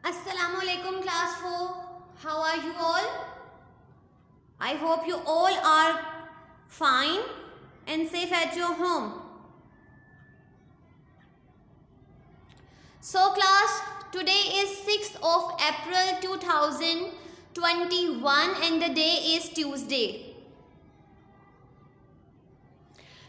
Assalamualaikum class 4. How are you all? I hope you all are fine and safe at your home. So class, today is 6th of April 2021 and the day is Tuesday.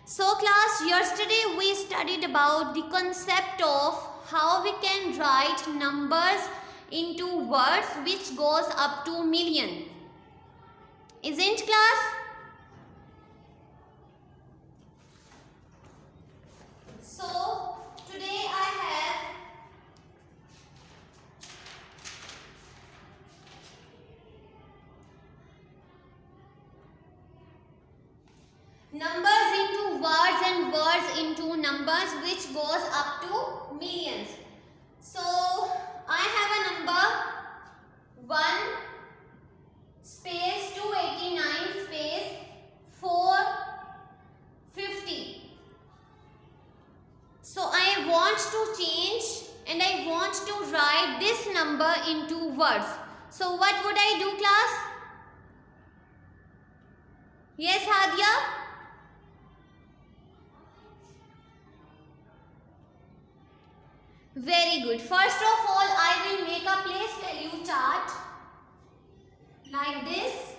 So class, yesterday we studied about the concept of how we can write numbers into words which goes up to million. Isn't class? So today I have numbers into words and words into numbers which goes up to millions. So I have a number 1 space 289 space 450. So I want to change and I want to write this number into words. So what would I do class? Yes Hadia? Very good. First of all, I will make a place value chart like this.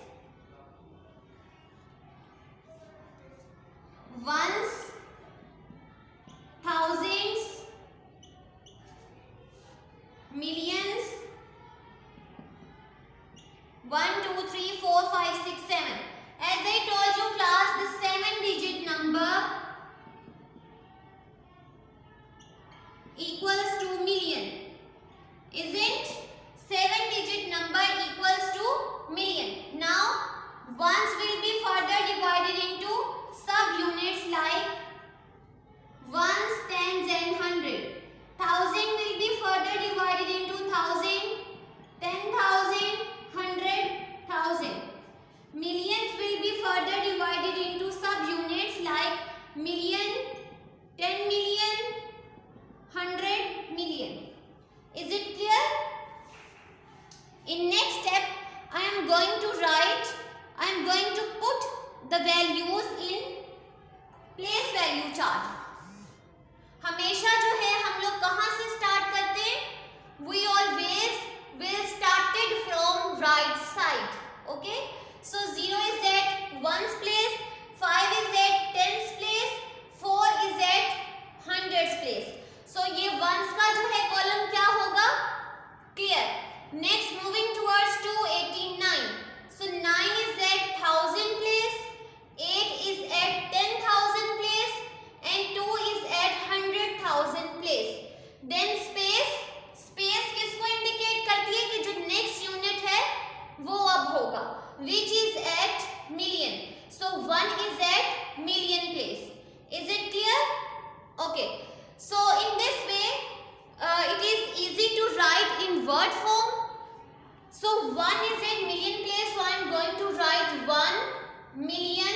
Ones, thousands, millions, 1, 2, 3, 4, 5, 6, 7. As I told you class, the 7-digit number equals to million. Isn't? 7-digit number equals to million. Now, ones will be further divided into subunits like ones, tens and hundred. Thousand will be further divided into thousand, 10,000, 100,000. Millions will be further divided into subunits like million, 10 million, 100 million. Is it clear? In next step, I am going to put the values in place value chart. हमेशा जो है हम लोग कहाँ से start करते हैं? We always will started from right side. Okay? So 0 is at ones place, 5 is at tens place, 4 is at hundreds place. So ये ones का जो है कॉलम क्या होगा? Clear. Next moving towards 289. So 9 is at 1000 place, 8 is at 10,000 place and 2 is at 100,000 place. Then space किसको indicate करती है कि जो नेक्स्ट यूनिट है वो अब होगा, which is at million. So 1 is at million place. Is it clear? Okay. So in this way, it is easy to write in word form. So 1 is in million place, so I am going to write 1 million,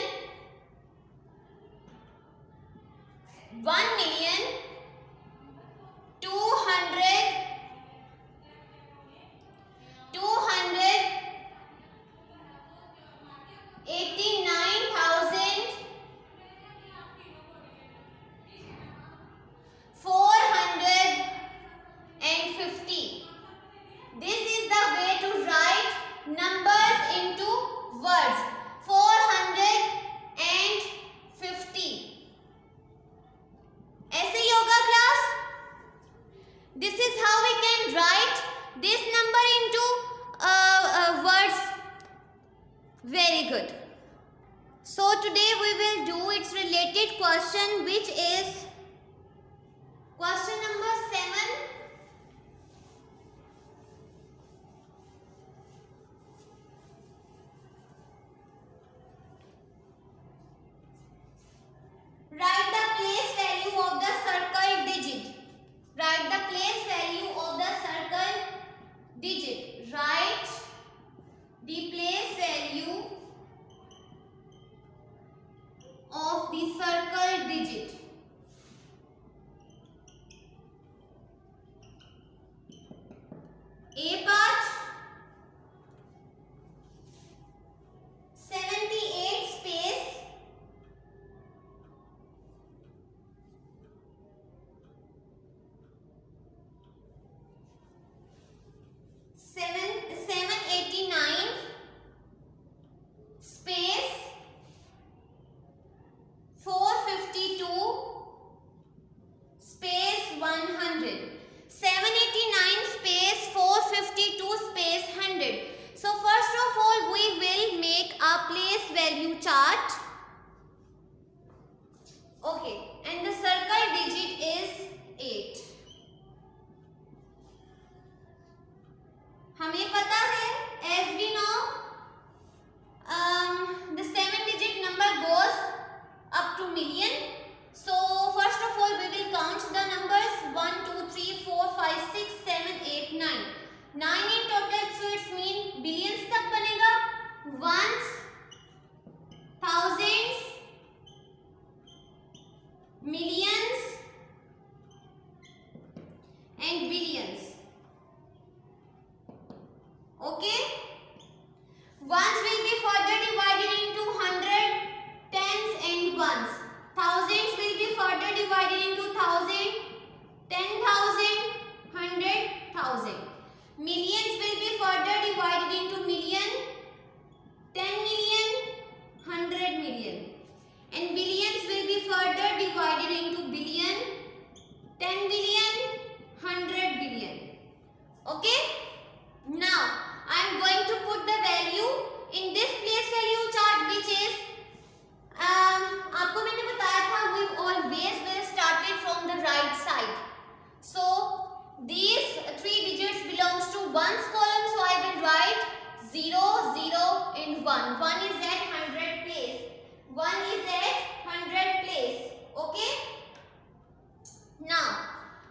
200, 89,000, 450. This is the way to write numbers into words. 450. ऐसे ही होगा class? This is how we can write this number into words. Very good. So today we will do its related question, which is question number 7. Write the place value of the circle digit. Write the place value of the circle digit. Write the place value of the circle digit. A part 78 space 789 space 452 space 100. 789 space 452 space 100. So first of all we will make a place value chart. Okay, and the circle digit is 8. हमें पता है, as we know, the 7-digit number goes up to million. So first of all we will count the numbers 1, 2, 3, 4, 5, 6, 7, 8, 9. 9 in total, so it's mean billions तक बनेगा. Ones, thousands, millions and billions. Okay. Ones will be further divided into 100, tens and ones. Thousands will be further divided into 1,000, 10,000, 100,000. Millions will be further divided into million, 10 million, 100 million. And billions will be further divided into billion, 10 billion, 100 billion. Okay. Now I am going to put the value in this place value chart, which is आपको मैंने बताया था we always will started from the right side. So these 3 digits belongs to ones column, so I will write 0, 0 and 1. 1 is at 100 place. 1 is at 100 place. Okay. Now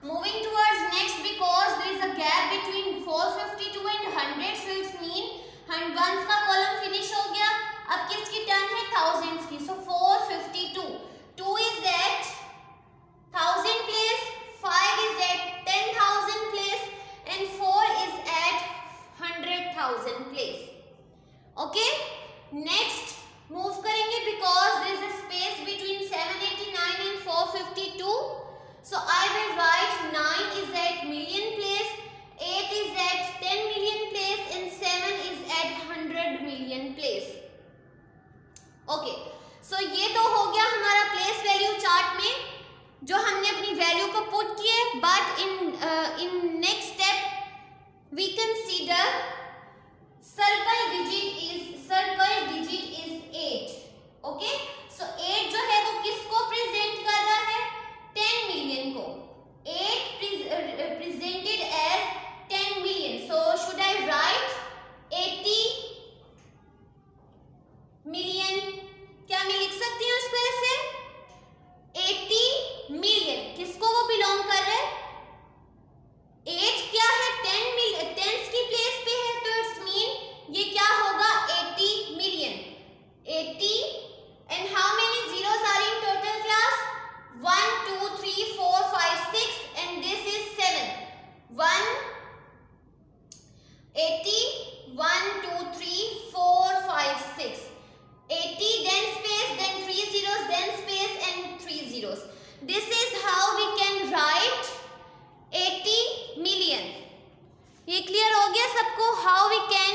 moving towards next, because there is a gap between 452 and 100, so it's mean ones का column finish हो गया. अब किसकी turn है? thousands की. So 452. 2 is at 1000 place, 5 is at 10,000 place and 4 is at 100,000 place. Okay. Next move करेंगे, because there is a space between 789 and 452. So I will write 9 is at million place, 8 is at 10 million place and 7 is at 100 million place. Okay. So ये तो हो गया हमारा place value chart में जो हमने अपनी value को put किए. But in next step we consider circle digit is 8. Okay. So 8 जो है वो किसको present कर रहा है? 10 million को. 8 presented as 10 million. So should I write 80 million? क्या मैं लिख सकती हूँ इसको ऐसे? 80 million. किसको वो बिलोंग कर रहे हैं? 8 क्या है? 10 million. टेंस की प्लेस पे है, तो इट्स मीन ये क्या होगा? 80 million. 80 and how many zeros are in total class? 1, 2, 3, 4, 5, 6 and this is 7. 1, 80, 1, 2, 3, 4, 5, 6. 80, then space, then 3 zeros, then space and 3 zeros. This is how we can write 80 million. ये clear हो गया सबको? How we can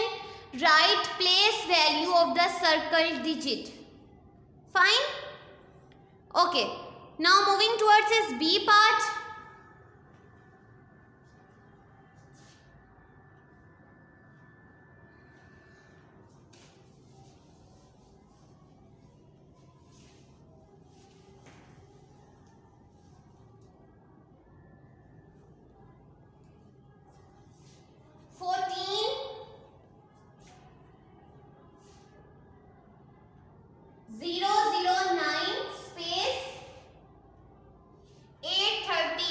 write place value of the circle digit. Fine? Okay. Now moving towards his B part. Zero, 0, 9 space 830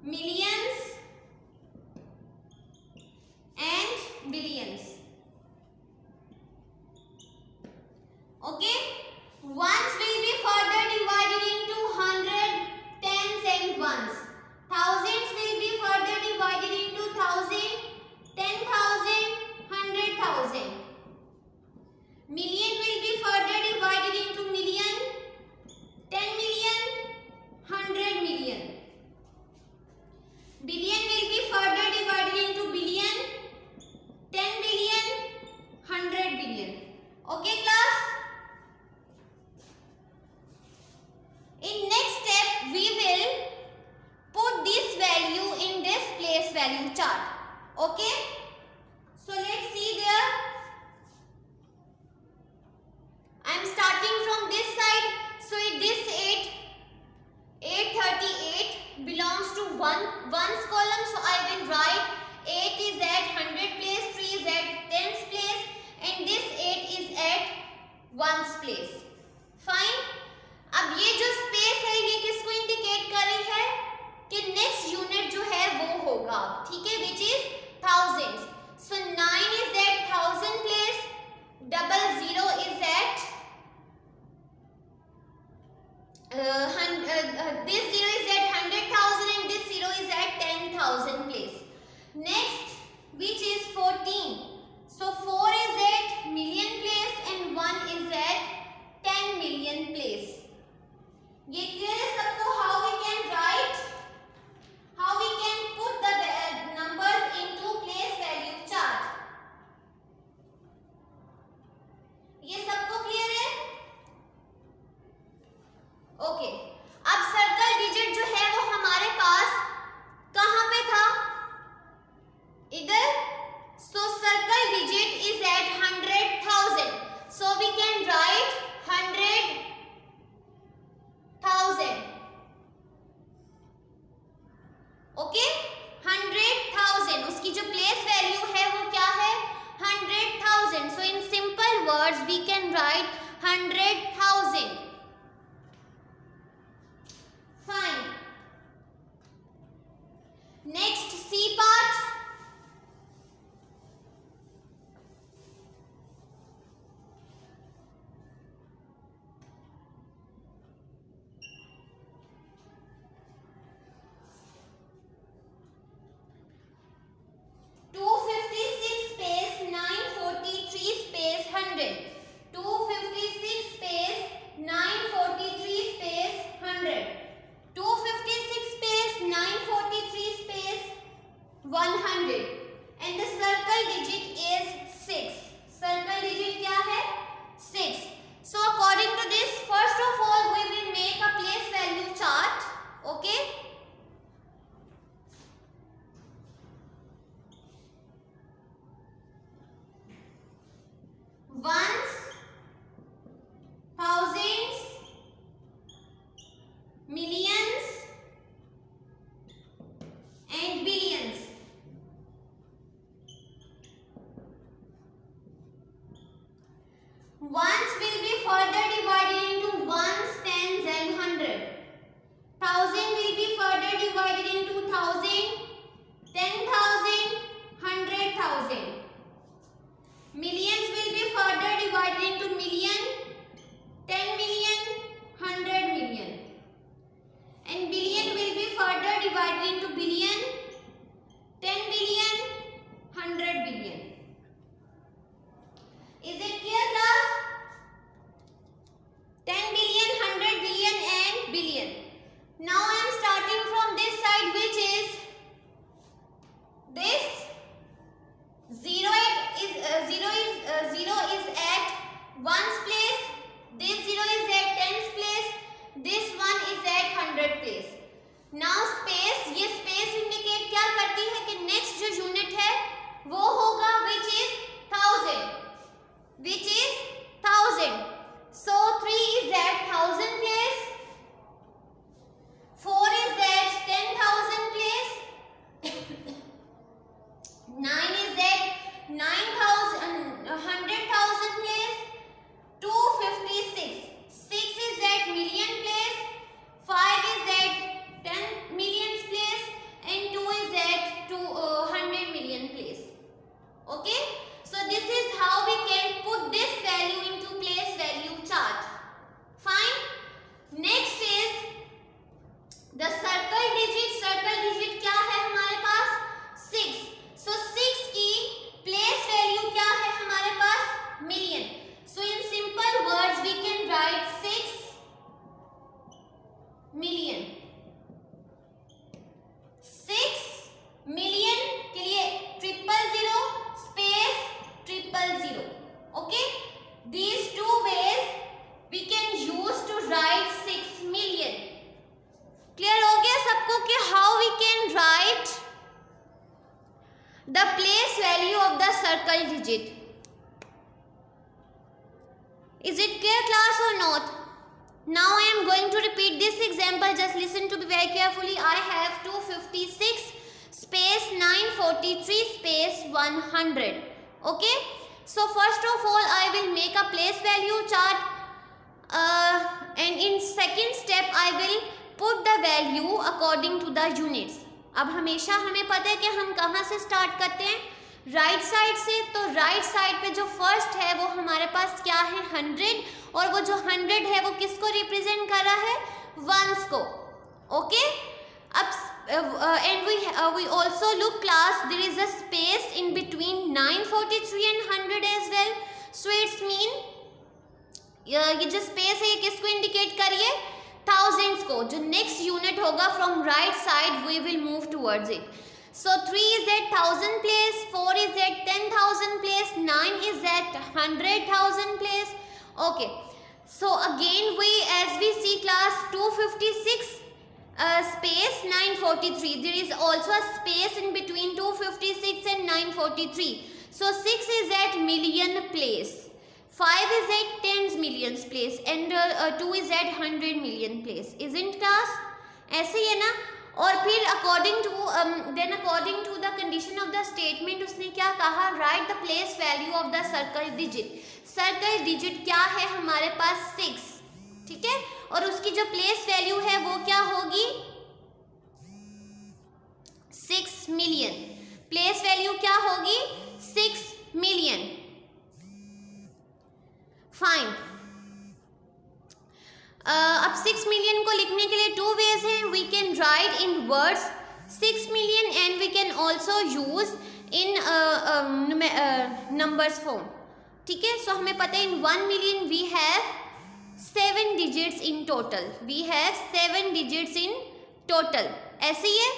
millions and billions. Okay, ones will be further divided into 100, tens and ones. Thousands will be further divided into 1000, 10,000, 100,000. Million will be further divided into million, 10 million, 100 million. Billion will be further divided into billion, 10 billion, 100 billion. Okay class? In next step we will put this value in this place value chart. Okay? So let's see there. I am starting from this side. So this 838 belongs to ones column. So I will write 8 is at 100 place, 3 is at tens place, and this 8 is at ones place. Fine. अब ये जो space है ये किसको indicate कर रही है कि नेक्स्ट यूनिट जो है वो होगा, ठीक है, which is thousands. So 9 is at 1000 place, 00 is at this 0 is at 100,000 and this 0 is at 10,000 place. Next, which is 14. So 4 is at million place and 1 is at 10 million place. ये clear है सबको? How we can write? How we can put the numbers into place value chart? ये सबको clear है? Okay. अब circle digit जो है वो हमारे पास कहाँ पे था? इधर. So circle digit is at 100,000. So we can write 100,000. Okay? 100,000. उसकी जो प्लेस वैल्यू है वो क्या है? 100,000. So in simple words we can write 100,000. Fine. Next, C part. And the circle digit is 6. Circle digit क्या है? 6. So according to this, first of all we will make a place value chart. Okay? Ones, thousands, millions and billions. Ones will be further divided into ones, tens and 100. Thousand will be further divided into 1000, 10,000, 100,000. Millions will be further divided into million, 10 million, 100 million. And billion will be further divided into billion, 10 billion, 100 billion. Is it clear class? 10 billion, 100 billion and billion. Now I am starting from this side, which is this. 0 is at ones place. This 0 is at tens place. This 1 is at 100 place. Now space, ये space indicate क्या करती है कि next जो unit है वो होगा which is 1000. Which is 1000. So 3 is at 1000 place. 4 is at 10,000 place. 9 is at 100,000 place. 256. 6 is at million place. 5 is at 10 millions place. कि how we can write the place value of the circle digit. Is it clear class or not? Now I am going to repeat this example. Just listen to me very carefully. I have 256 space 943 space 100. Okay. So first of all I will make a place value chart. And in second step I will put the value according to the units. अब हमेशा हमें पता है कि हम कहाँ से start करते हैं, राइट साइड से. तो राइट साइड पे जो फर्स्ट है वो हमारे पास क्या है 100, और वो जो 100 है वो किसको रिप्रेजेंट कर रहा है, वंस को. ओके. अब and we also look class, there is a space in between 943 and 100 as well. So it's mean ये जो स्पेस है ये किसको इंडिकेट करिए, थाउजेंड्स को. जो नेक्स्ट यूनिट होगा from right side we will move towards it. So 3 is at 1000 place, 4 is at 10,000 place, 9 is at 100,000 place. Okay. So again as we see class 256 space 943. There is also a space in between 256 and 943. So 6 is at million place, 5 is at tens millions place, and 2 is at 100 million place. Isn't class? ऐसे ही है ना. और फिर according to the condition of the statement उसने क्या कहा, write the place value of the circle digit. circle digit क्या है हमारे पास 6. ठीक है. और उसकी जो प्लेस वैल्यू है वो क्या होगी 6 मिलियन. प्लेस वैल्यू क्या होगी 6 मिलियन. फाइन. अब 6 मिलियन को लिखने के लिए 2 वेज हैं. We can write in words 6 million and we can also use in numbers form. ठीक है. सो हमें पता है in 1 million we have 7 digits in total. We have 7 digits in total. ऐसे ही है.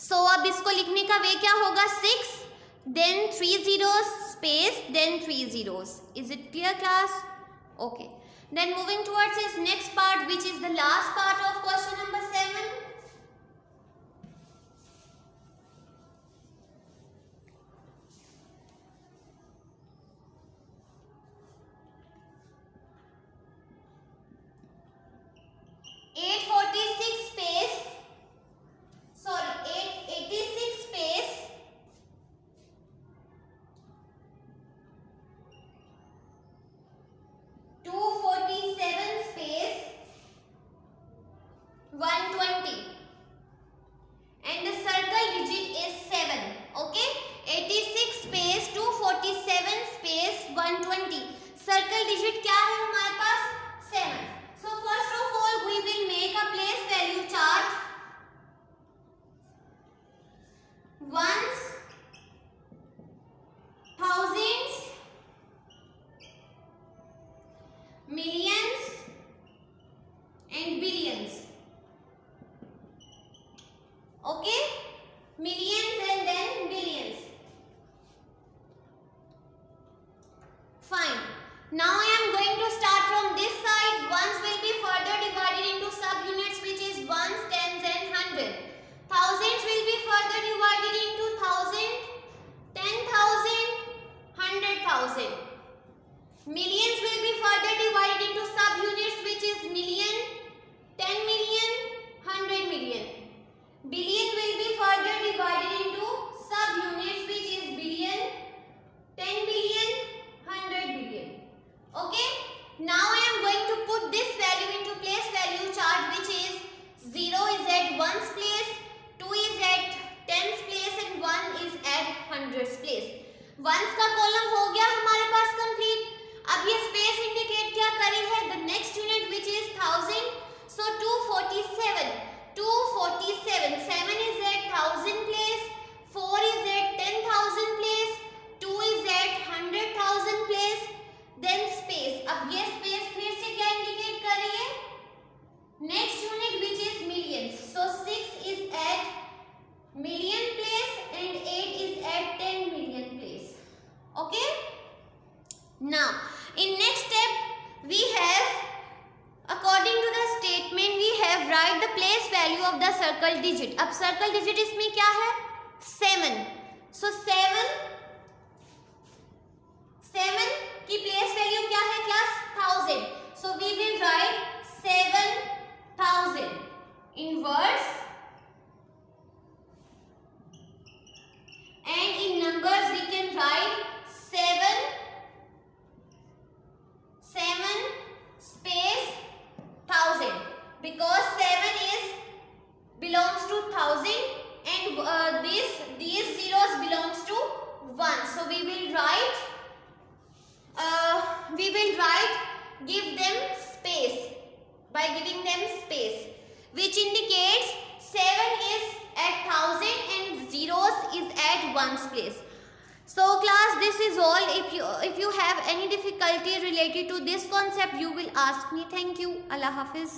So अब इसको लिखने का वे क्या होगा 6 then 3 zeros space then 3 zeros. Is it clear class? Okay. Then moving towards his next part, which is the last part of question number 7. Circle digit क्या है हमारे पास 7. So first of all we will make a place value chart. Ones, thousands, millions and billions. Okay. Millions and then billions. Fine. Now I am going to start from this side. Ones will be further divided into subunits, which is ones, tens and 100. Thousands will be further divided into 1000, 10,000, 100,000. Millions will be further divided into subunits, which is million, 10 million, 100 million. Billion will be further divided into subunits, which is billion, 10 billion, 100 billion. Okay. Now I am going to put this value into place value chart, which is 0 is at ones place, 2 is at tens place and 1 is at hundreds place. Ones का column हो गया हमारे पास complete. अब ये space indicate क्या करी है, the next unit which is 1000. So 247, 247. 7 is at 1000 place, 4 is at 10,000 place, 2 is at 100,000 place, then space. अब ये स्पेस फिर से क्या इंडिकेट कर रही है, next unit which is millions. So 6 is at million place and 8 is at 10 million place. Okay. Now in next step we have write the place value of the circle digit. अब circle digit इसमें क्या है? 7. सो 7 की place value क्या है class? 1000. So we will write 7000 in words and in numbers we can write 7 space 1000 because 7 is belongs to 1000 and these zeros belongs to 1. So we will write give them space by giving them space, which indicates 7 is at 1000 and zeros is at 1's place. So class, this is all. If you have any difficulty related to this concept, you will ask me. Thank you. Allah Hafiz.